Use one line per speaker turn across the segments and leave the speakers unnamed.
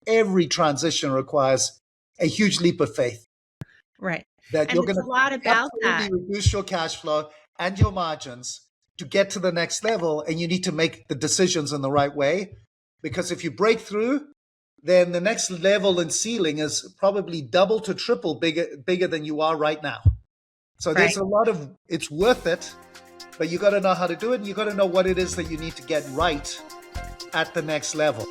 every transition requires a huge leap of faith.
Right.
That
And
you're
it's
going
a lot
to
about that.
absolutely reduce your cash flow and your margins to get to the next level, and you need to make the decisions in the right way. Because if you break through, then the next level and ceiling is probably double to triple bigger than you are right now. So there's a lot of, it's worth it, but you got to know how to do it, and you got to know what it is that you need to get right at the next level.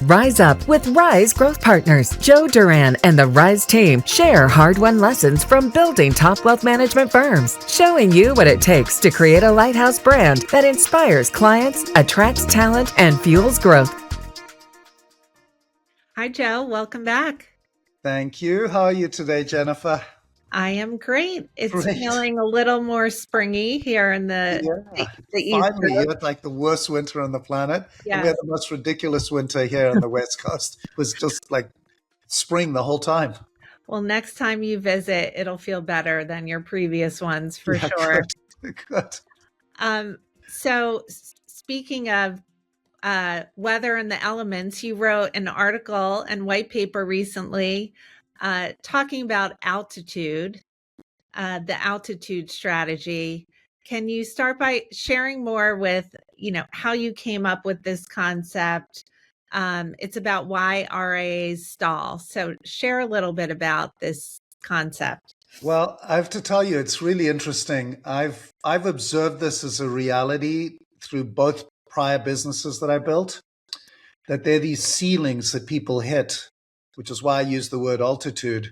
Rise Up with Rise Growth Partners. Joe Duran and the Rise team share hard-won lessons from building top wealth management firms, showing you what it takes to create a lighthouse brand that inspires clients, attracts talent, and fuels growth.
Hi, Joe. Welcome back.
Thank you. How are you today, Jennifer?
I am great. It's
Great.
feeling a little more springy here in the East
Finally,
Coast.
you had like the worst winter on the planet.
Yes.
And we had the most ridiculous winter here on the West Coast. It was just like spring the whole time.
Well, next time you visit, it'll feel better than your previous ones for sure.
Good.
So speaking of weather and the elements, you wrote an article and white paper recently talking about altitude, the altitude strategy. Can you start by sharing more with, how you came up with this concept? It's about why RIAs stall. So share a little bit about this concept.
Well, I have to tell you, it's really interesting. I've observed this as a reality through both prior businesses that I built, that there are these ceilings that people hit, which is why I use the word altitude,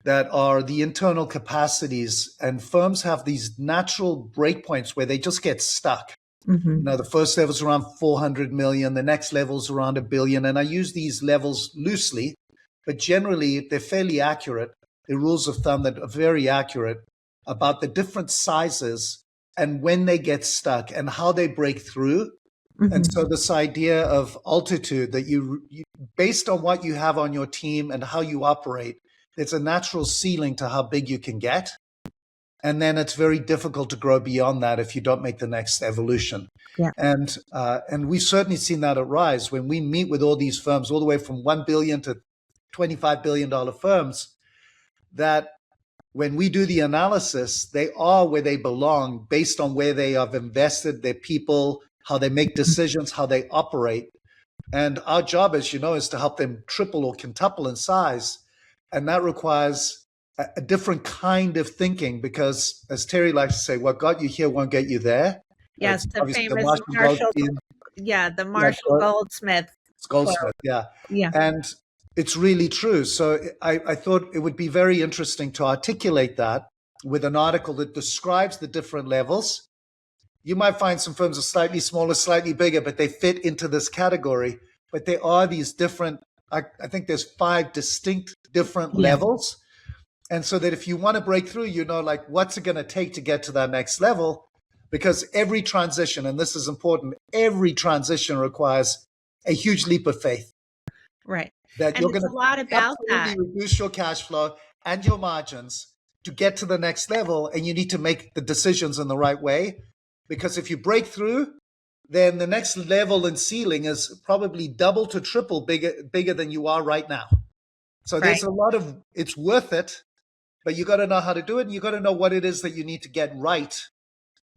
that are the internal capacities, and firms have these natural breakpoints where they just get stuck.
Mm-hmm.
The first level is around 400 million, the next level is around 1 billion, and I use these levels loosely, but generally they're fairly accurate. The rules of thumb that are very accurate about the different sizes and when they get stuck and how they break through. Mm-hmm. And so this idea of altitude, that you based on what you have on your team and how you operate, it's a natural ceiling to how big you can get. And then it's very difficult to grow beyond that if you don't make the next evolution.
Yeah.
And we've certainly seen that at Rise when we meet with all these firms, all the way from $1 billion to $25 billion firms, that when we do the analysis, they are where they belong based on where they have invested their people, how they make decisions, how they operate. And our job, as you know, is to help them triple or quintuple in size. And that requires a different kind of thinking, because as Terry likes to say, what got you here won't get you there.
Yes, the famous the Marshall Goldsmith.
It's Goldsmith, yeah. And it's really true. So I thought it would be very interesting to articulate that with an article that describes the different levels. You might find some firms are slightly smaller, slightly bigger, but they fit into this category. But there are these different, I think there's 5 distinct different levels. And so that if you want to break through, like what's it going to take to get to that next level? Because every transition, and this is important, every transition requires a huge leap of faith.
Right.
That
and
you're going to
a lot about that.
Reduce your cash flow and your margins to get to the next level. And you need to make the decisions in the right way. Because if you break through, then the next level and ceiling is probably double to triple bigger than you are right now. So there's a lot of, it's worth it, but you got to know how to do it. And you got to know what it is that you need to get right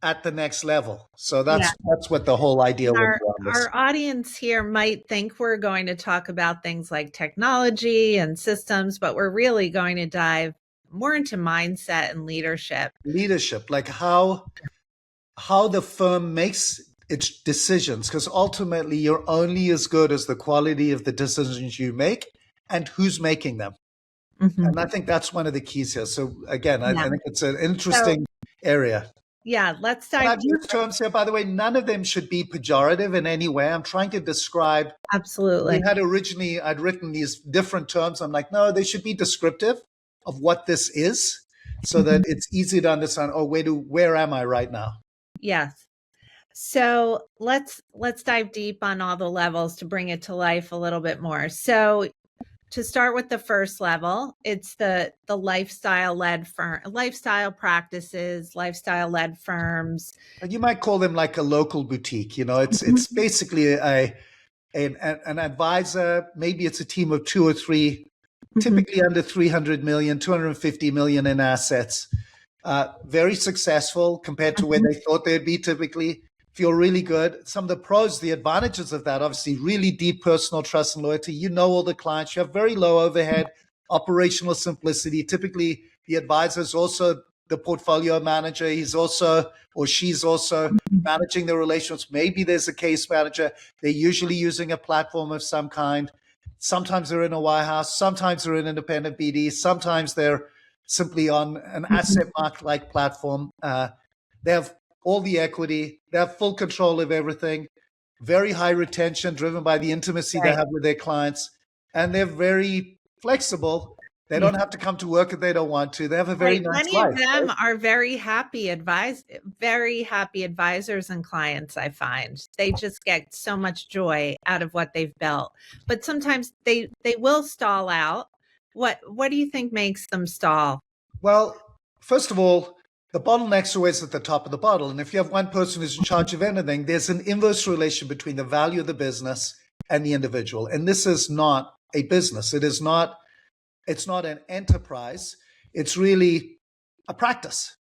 at the next level. So that's what the whole idea was.
Our audience here might think we're going to talk about things like technology and systems, but we're really going to dive more into mindset and leadership.
Leadership, like how the firm makes its decisions, because ultimately you're only as good as the quality of the decisions you make and who's making them. Mm-hmm. And I think that's one of the keys here. So again, I think it's an interesting area.
Yeah, let's dive.
And I've used terms here, by the way, none of them should be pejorative in any way. I'm trying to describe.
Absolutely.
I'd written these different terms. I'm like, no, they should be descriptive of what this is, so that it's easy to understand, where am I right now?
Yes. So let's dive deep on all the levels to bring it to life a little bit more. So to start with the first level, it's the lifestyle-led firm, lifestyle practices, lifestyle-led firms.
And you might call them like a local boutique. It's basically an advisor. Maybe it's a team of 2 or 3, typically under 300 million, 250 million in assets. Very successful compared to where they thought they'd be typically. Feel really good. Some of the pros, the advantages of that, obviously, really deep personal trust and loyalty. You know all the clients. You have very low overhead, operational simplicity. Typically, the advisor is also the portfolio manager. He's also, or she's also managing the relationships. Maybe there's a case manager. They're usually using a platform of some kind. Sometimes they're in a wirehouse. Sometimes they're in independent BD. Sometimes they're simply on an asset market-like platform. They have all the equity. They have full control of everything. Very high retention driven by the intimacy they have with their clients. And they're very flexible. They don't have to come to work if they don't want to. They have a very nice
Many
life.
of them are very happy advisors and clients, I find. They just get so much joy out of what they've built. But sometimes they will stall out. What do you think makes them stall?
Well, first of all, the bottleneck's always at the top of the bottle. And if you have one person who's in charge of anything, there's an inverse relation between the value of the business and the individual. And this is not a business. It's not an enterprise. It's really a practice.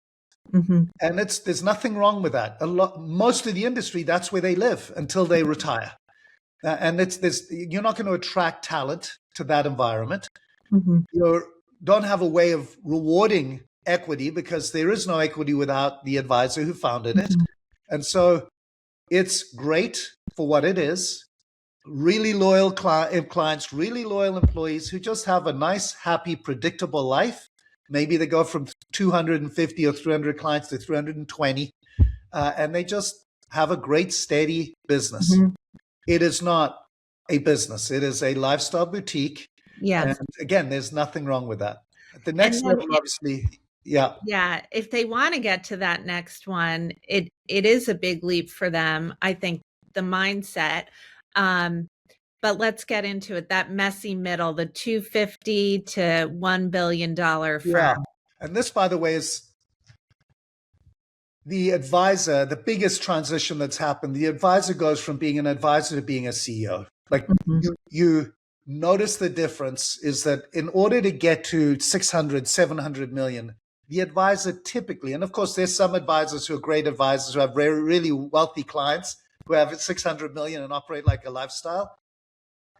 And there's nothing wrong with that. Most of the industry, that's where they live until they retire. And you're not going to attract talent to that environment. You don't have a way of rewarding equity because there is no equity without the advisor who founded it. And so it's great for what it is. Really loyal clients, really loyal employees who just have a nice, happy, predictable life. Maybe they go from 250 or 300 clients to 320, and they just have a great, steady business. It is not a business. It is a lifestyle boutique.
Yes.
And again, there's nothing wrong with that. At the next level, obviously,
yeah. If they want to get to that next one, it is a big leap for them. I think the mindset. But let's get into it. That messy middle, the $250 to $1 billion firm.
Yeah. And this, by the way, is the advisor, the biggest transition that's happened. The advisor goes from being an advisor to being a CEO. Like you notice the difference is that in order to get to 600, 700 million, the advisor typically, and of course, there's some advisors who are great advisors who have really wealthy clients who have 600 million and operate like a lifestyle.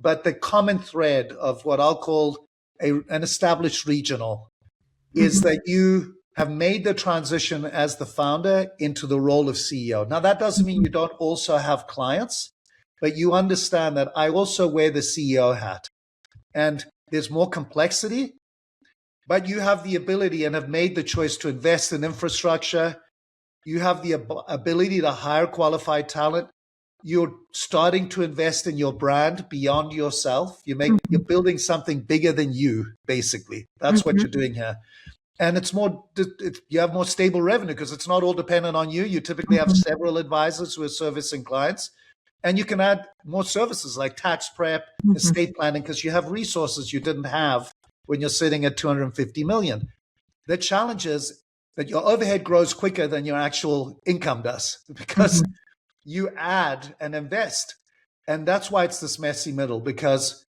But the common thread of what I'll call an established regional is that you have made the transition as the founder into the role of CEO. Now, that doesn't mean you don't also have clients, but you understand that I also wear the CEO hat. And there's more complexity, but you have the ability and have made the choice to invest in infrastructure. You have the ability to hire qualified talent. You're starting to invest in your brand beyond yourself. You're building something bigger than you, basically. That's what you're doing here. And you have more stable revenue because it's not all dependent on you. You typically have several advisors who are servicing clients. And you can add more services like tax prep, estate planning, because you have resources you didn't have when you're sitting at 250 million. The challenge is that your overhead grows quicker than your actual income does because you add and invest. And that's why it's this messy middle, because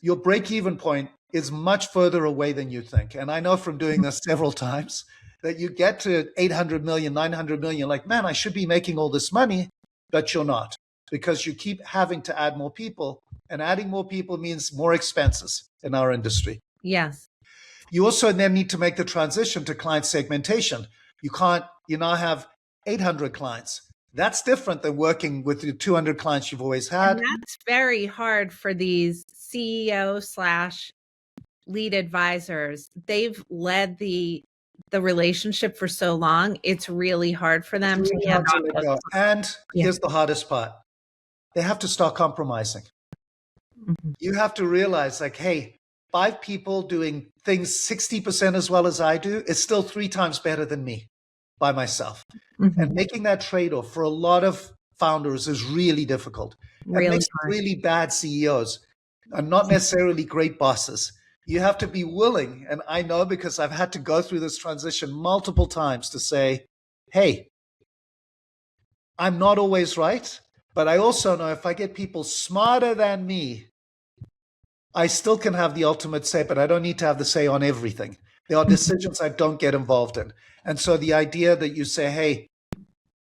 your break-even point is much further away than you think. And I know from doing this several times that you get to 800 million, 900 million, like, man, I should be making all this money, but you're not, because you keep having to add more people. And adding more people means more expenses in our industry.
Yes.
You also then need to make the transition to client segmentation. You now have 800 clients. That's different than working with the 200 clients you've always had.
And that's very hard for these CEO/lead advisors. They've led the relationship for so long. It's really hard for them to get
go. And here's the hardest part. They have to start compromising. You have to realize, like, hey, 5 people doing things 60% as well as I do is still 3 times better than me by myself. And making that trade-off for a lot of founders is really difficult. It makes really bad CEOs. are not necessarily great bosses. You have to be willing, and I know because I've had to go through this transition multiple times, to say, hey, I'm not always right, but I also know if I get people smarter than me, I still can have the ultimate say, but I don't need to have the say on everything. There are decisions I don't get involved in. And so the idea that you say, hey,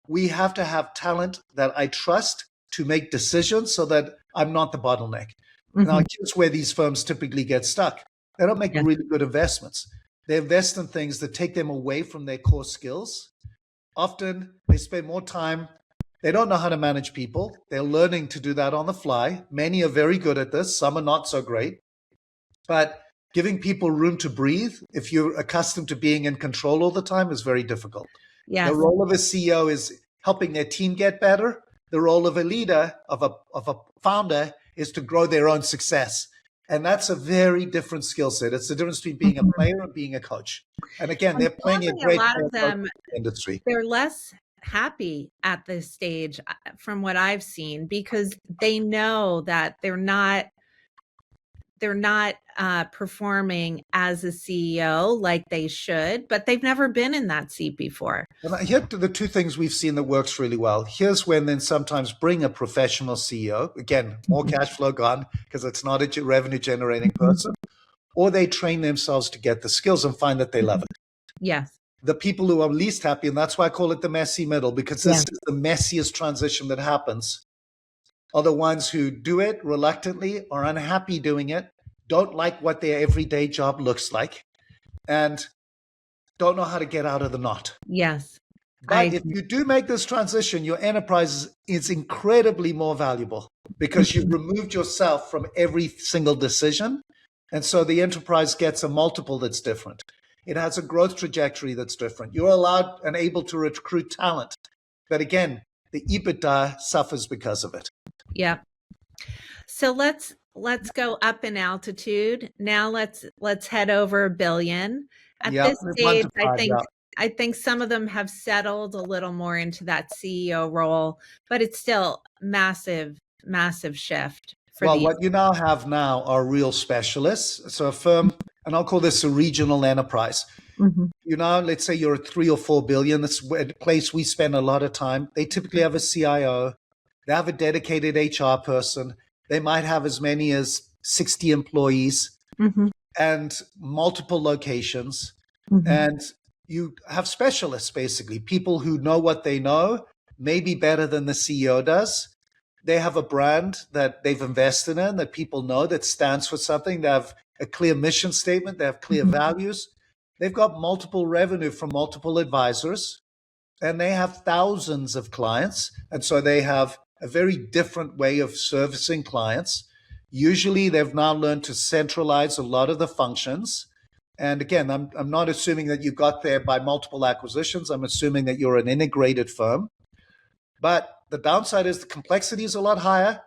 we have to have talent that I trust to make decisions so that I'm not the bottleneck. Now, here's where these firms typically get stuck. They don't make really good investments. They invest in things that take them away from their core skills. Often they spend more time. They don't know how to manage people. They're learning to do that on the fly. Many are very good at this. Some are not so great. But giving people room to breathe, if you're accustomed to being in control all the time, is very difficult. Yes. The role of a CEO is helping their team get better. The role of a leader, of a founder, is to grow their own success. And that's a very different skill set. It's the difference between being a player and being a coach. And again, there are plenty of great
players in the
industry.
They're less happy at this stage from what I've seen, because they know that they're not performing as a CEO like they should, but they've never been in that seat before.
And here are the two things we've seen that works really well. Here's when then sometimes bring a professional CEO, again, more cash flow gone because it's not a revenue generating person, or they train themselves to get the skills and find that they love it.
Yes.
The people who are least happy, and that's why I call it the messy middle, because this is the messiest transition that happens, are the ones who do it reluctantly, are unhappy doing it, don't like what their everyday job looks like, and don't know how to get out of the knot.
Yes.
But if you do make this transition, your enterprise is incredibly more valuable because you've removed yourself from every single decision. And so the enterprise gets a multiple that's different. It has a growth trajectory that's different. You're allowed and able to recruit talent. But again, the EBITDA suffers because of it.
Yeah. So let's go up in altitude. Now let's head over $1 billion. At this stage, I think some of them have settled a little more into that CEO role, but it's still massive shift.
What you now have are real specialists. So a firm, and I'll call this a regional enterprise. You know, let's say you're at 3 or 4 billion. That's a place we spend a lot of time. They typically have a CIO. They have a dedicated HR person. They might have as many as 60 employees and multiple locations. And you have specialists, basically, people who know what they know, maybe better than the CEO does. They have a brand that they've invested in that people know that stands for something. They have a clear mission statement. They have clear values. They've got multiple revenue from multiple advisors, and they have thousands of clients. And so they have a very different way of servicing clients. Usually they've now learned to centralize a lot of the functions. And again, I'm not assuming that you got there by multiple acquisitions. I'm assuming that you're an integrated firm. But the downside is the complexity is a lot higher.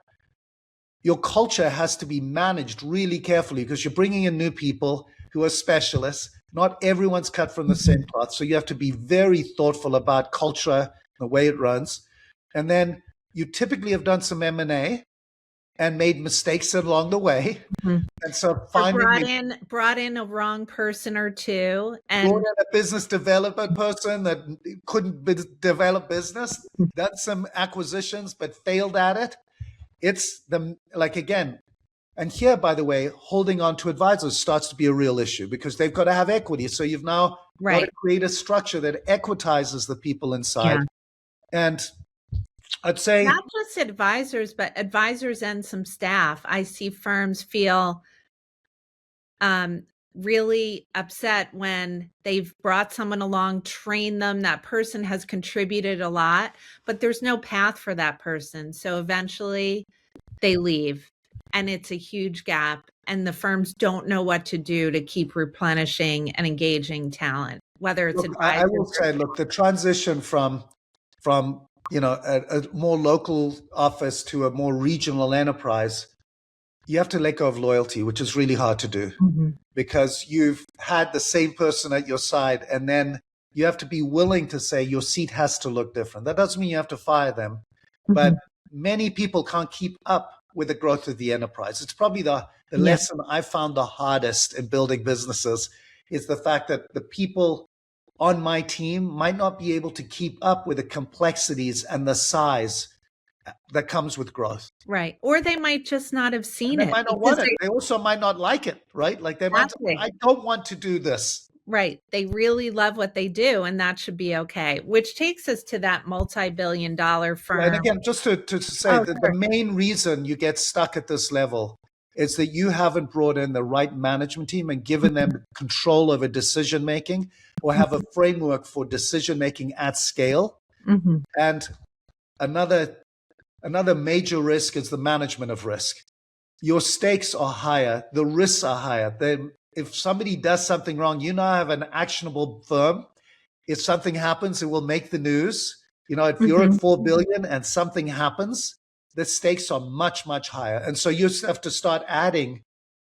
Your culture has to be managed really carefully because you're bringing in new people who are specialists. Not everyone's cut from the same cloth. So you have to be very thoughtful about culture, the way it runs. And then you typically have done some M&A and made mistakes along the way. And so
brought in a wrong person or two, and
brought in a business development person that couldn't develop business, done some acquisitions, but failed at it. It's again, and here, by the way, holding on to advisors starts to be a real issue because they've got to have equity. So you've now got to create a structure that equitizes the people inside. And I'd say
not just advisors, but advisors and some staff. I see firms feel really upset when they've brought someone along, trained them. That person has contributed a lot, but there's no path for that person. So eventually they leave and it's a huge gap, and the firms don't know what to do to keep replenishing and engaging talent, whether it's advisors.
I will say, the transition from a more local office to a more regional enterprise, you have to let go of loyalty, which is really hard to do because you've had the same person at your side, and then you have to be willing to say your seat has to look different. That doesn't mean you have to fire them, but many people can't keep up with the growth of the enterprise. It's probably the lesson I found the hardest in building businesses is the fact that the people on my team might not be able to keep up with the complexities and the size that comes with growth.
Right. Or they might just not have seen it.
They might not want it. They also might not like it, right? Like they might, I don't want to do this.
Right. They really love what they do, and that should be okay. Which takes us to that multi-billion-dollar firm.
And again, just to say that the main reason you get stuck at this level is that you haven't brought in the right management team and given them control over decision making or have a framework for decision making at scale. And another major risk is the management of risk. Your stakes are higher, the risks are higher. If somebody does something wrong, you now have an actionable firm. If something happens, it will make the news. You know, if you're at 4 billion and something happens, the stakes are much, much higher. And so you have to start adding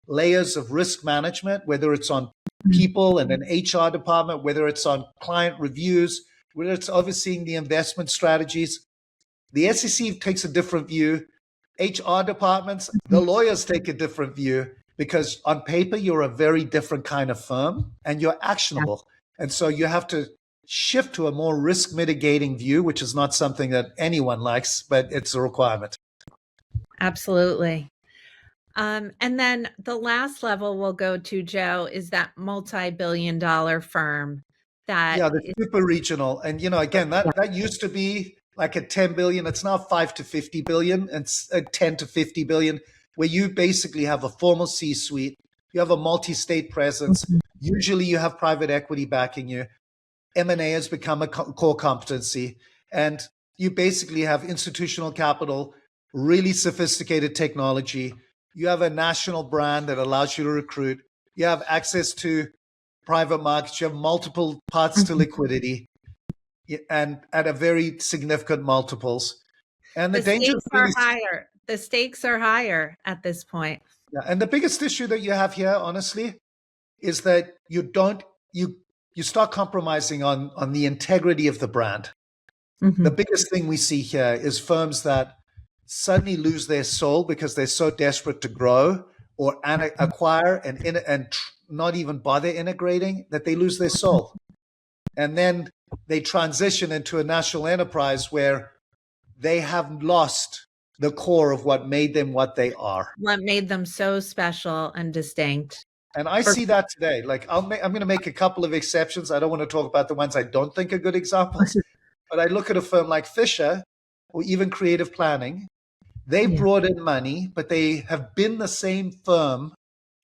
layers of risk management, whether it's on people and an HR department, whether it's on client reviews, whether it's overseeing the investment strategies. The SEC takes a different view. HR departments, the lawyers take a different view. Because on paper, you're a very different kind of firm and you're actionable. And so you have to shift to a more risk mitigating view, which is not something that anyone likes, but it's a requirement.
Absolutely. And then the last level we'll go to, Joe, is that multi-billion-dollar firm that
the super regional. And, you know, again, that used to be like at 10 billion. It's now 5 to 50 billion and 10 to 50 billion. Where you basically have a formal C-suite, you have a multi-state presence. Usually you have private equity backing you. M&A has become a core competency. And you basically have institutional capital, really sophisticated technology. You have a national brand that allows you to recruit. You have access to private markets. You have multiple paths to liquidity and at a very significant multiples. And the danger
are higher. The stakes are higher at this point.
Yeah, and the biggest issue that you have here, honestly, is that you start compromising on the integrity of the brand. The biggest thing we see here is firms that suddenly lose their soul because they're so desperate to grow or acquire and not even bother integrating that they lose their soul. And then they transition into a national enterprise where they have lost the core of what made them what they are.
What made them so special and distinct.
And I see that today. Like I'm going to make a couple of exceptions. I don't want to talk about the ones I don't think are good examples. But I look at a firm like Fisher or even Creative Planning. They brought in money, but they have been the same firm,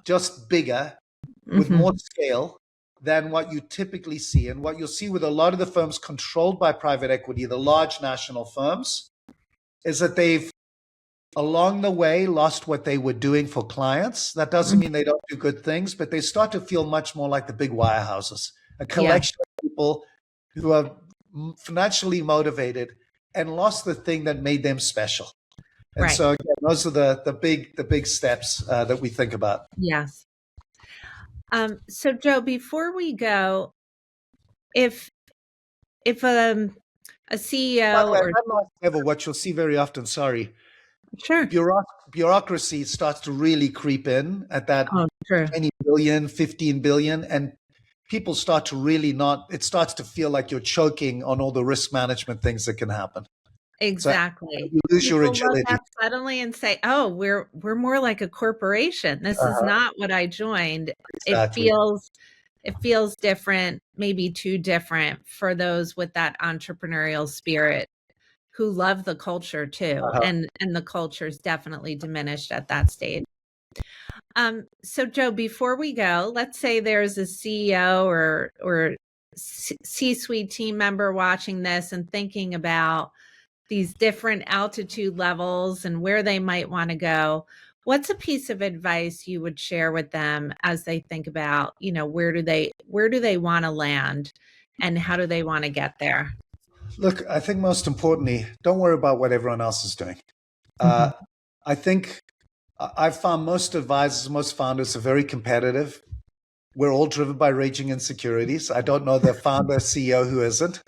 just bigger, with more scale than what you typically see. And what you'll see with a lot of the firms controlled by private equity, the large national firms, is that they've along the way lost what they were doing for clients. That doesn't mean they don't do good things, but they start to feel much more like the big wirehouses, a collection of people who are financially motivated and lost the thing that made them special. And so again, those are the big steps that we think about.
Yes. So Joe, before we go, if a CEO
or level, what you'll see very often, bureaucracy starts to really creep in at that 20 billion, 15 billion, and people start to really it starts to feel like you're choking on all the risk management things that can happen.
Exactly.
So you lose your agility
suddenly and say, "Oh, we're more like a corporation. This is not what I joined." Exactly. It feels different, maybe too different for those with that entrepreneurial spirit who love the culture too. And the culture is definitely diminished at that stage. So Joe, before we go, let's say there's a CEO or C-suite team member watching this and thinking about these different altitude levels and where they might want to go. What's a piece of advice you would share with them as they think about, where do they want to land and how do they want to get there?
Look, I think most importantly, don't worry about what everyone else is doing. I think I've found most advisors, most founders are very competitive. We're all driven by raging insecurities. I don't know the founder, CEO who isn't.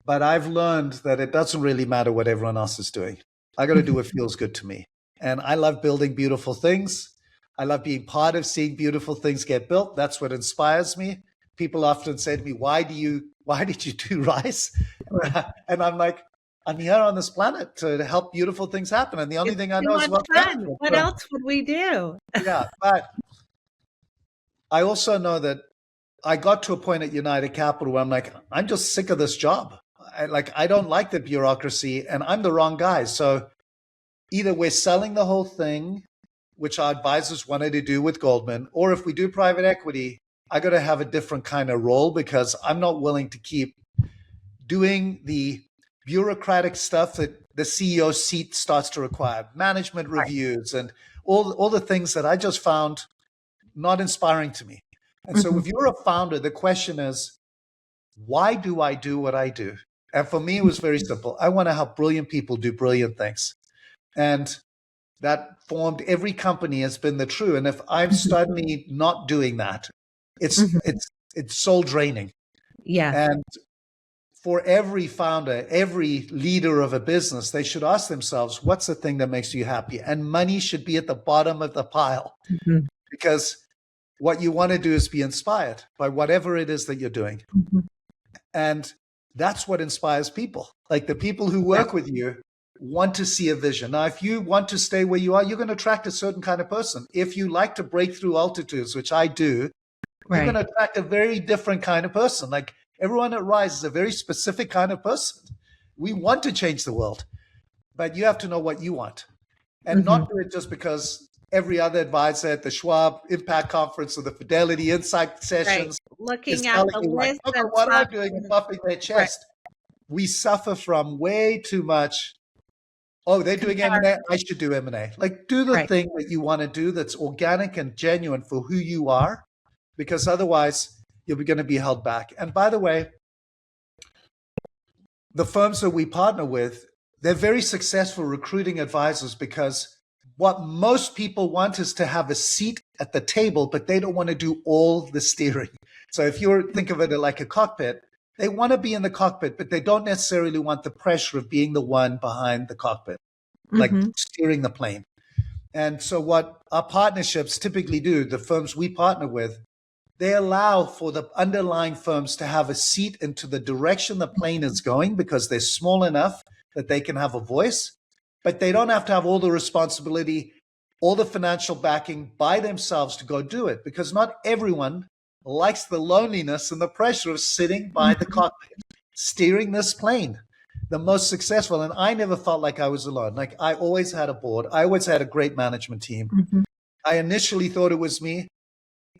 But I've learned that it doesn't really matter what everyone else is doing. I got to do what feels good to me. And I love building beautiful things. I love being part of seeing beautiful things get built. That's what inspires me. People often say to me, why did you do RISE?
Right.
And I'm like, I'm here on this planet to help beautiful things happen. And the only thing I know is what's fun.
What else would we do?
Yeah. But I also know that I got to a point at United Capital where I'm like, I'm just sick of this job. I don't like the bureaucracy and I'm the wrong guy. So either we're selling the whole thing, which our advisors wanted to do with Goldman, or if we do private equity, I got to have a different kind of role because I'm not willing to keep doing the bureaucratic stuff that the CEO seat starts to require, management reviews and all the things that I just found not inspiring to me. And so if you're a founder, the question is, why do I do what I do? And for me, it was very simple. I want to help brilliant people do brilliant things. And that formed every company has been the true. And if I'm suddenly not doing that, it's soul draining.
Yeah.
And for every founder, every leader of a business, they should ask themselves, what's the thing that makes you happy? And money should be at the bottom of the pile because what you want to do is be inspired by whatever it is that you're doing. And that's what inspires people. Like the people who work with you want to see a vision. Now, if you want to stay where you are, you're going to attract a certain kind of person. If you like to break through altitudes, which I do, you're going to attract a very different kind of person. Like everyone at RISE is a very specific kind of person. We want to change the world, but you have to know what you want and not do it just because every other advisor at the Schwab Impact Conference or the Fidelity Insight sessions
looking at the list
look at what I'm doing and puffing their chest. We suffer from way too much. Oh, they're doing M&A. I should do M&A. Like do the thing that you want to do that's organic and genuine for who you are, because otherwise you're going to be held back. And by the way, the firms that we partner with, they're very successful recruiting advisors because what most people want is to have a seat at the table, but they don't want to do all the steering. So if you think of it like a cockpit, they want to be in the cockpit, but they don't necessarily want the pressure of being the one behind the cockpit, like steering the plane. And so what our partnerships typically do, the firms we partner with, they allow for the underlying firms to have a seat into the direction the plane is going because they're small enough that they can have a voice, but they don't have to have all the responsibility, all the financial backing by themselves to go do it because not everyone likes the loneliness and the pressure of sitting by the cockpit, steering this plane. The most successful, and I never felt like I was alone. Like I always had a board. I always had a great management team. I initially thought it was me,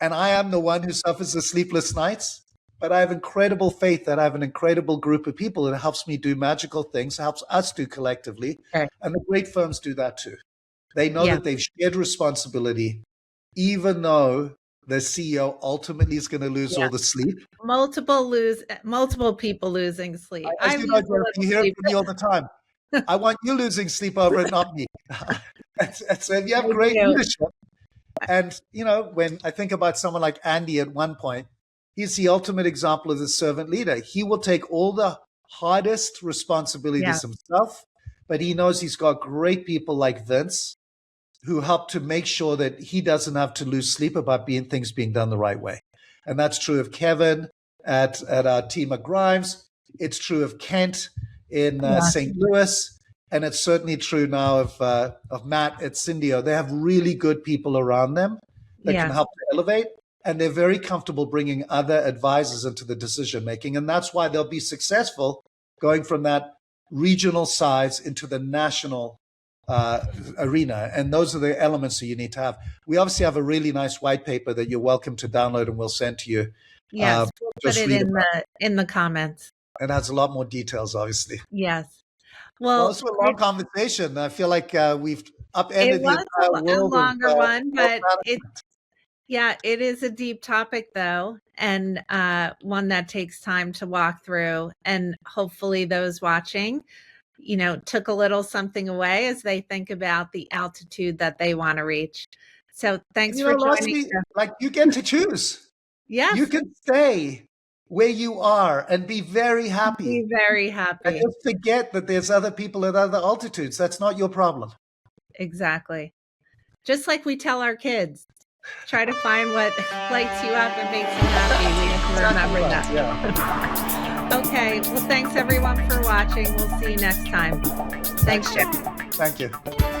and I am the one who suffers the sleepless nights, but I have incredible faith that I have an incredible group of people that helps me do magical things, helps us do collectively. And the great firms do that too. They know that they've shared responsibility, even though the CEO ultimately is going to lose all the sleep.
Multiple people losing sleep.
You hear it from me all the time. I want you losing sleep over it, not me. And so if you have great leadership, and when I think about someone like Andy at one point, he's the ultimate example of the servant leader. He will take all the hardest responsibilities himself, but he knows he's got great people like Vince who help to make sure that he doesn't have to lose sleep about things being done the right way. And that's true of Kevin at our team at Grimes. It's true of Kent in St. Louis. And it's certainly true now of Matt at Syndio. They have really good people around them that can help to elevate. And they're very comfortable bringing other advisors into the decision making. And that's why they'll be successful going from that regional size into the national arena. And those are the elements that you need to have. We obviously have a really nice white paper that you're welcome to download and we'll send to you.
Yes, we'll put it in the comments.
It has a lot more details, obviously.
Yes. Well,
this was a long conversation. I feel like we've upended the entire world.
A longer one, but it is a deep topic though, and one that takes time to walk through. And hopefully those watching, took a little something away as they think about the altitude that they want to reach. So thanks for joining.
Like you get to choose.
Yes.
You can stay where you are and be very happy.
Be very happy.
And just forget that there's other people at other altitudes. That's not your problem.
Exactly. Just like we tell our kids, try to find what lights you up and makes you happy. We have to remember that.
Yeah.
Okay. Well, thanks everyone for watching. We'll see you next time. Thanks, Jim.
Thank you.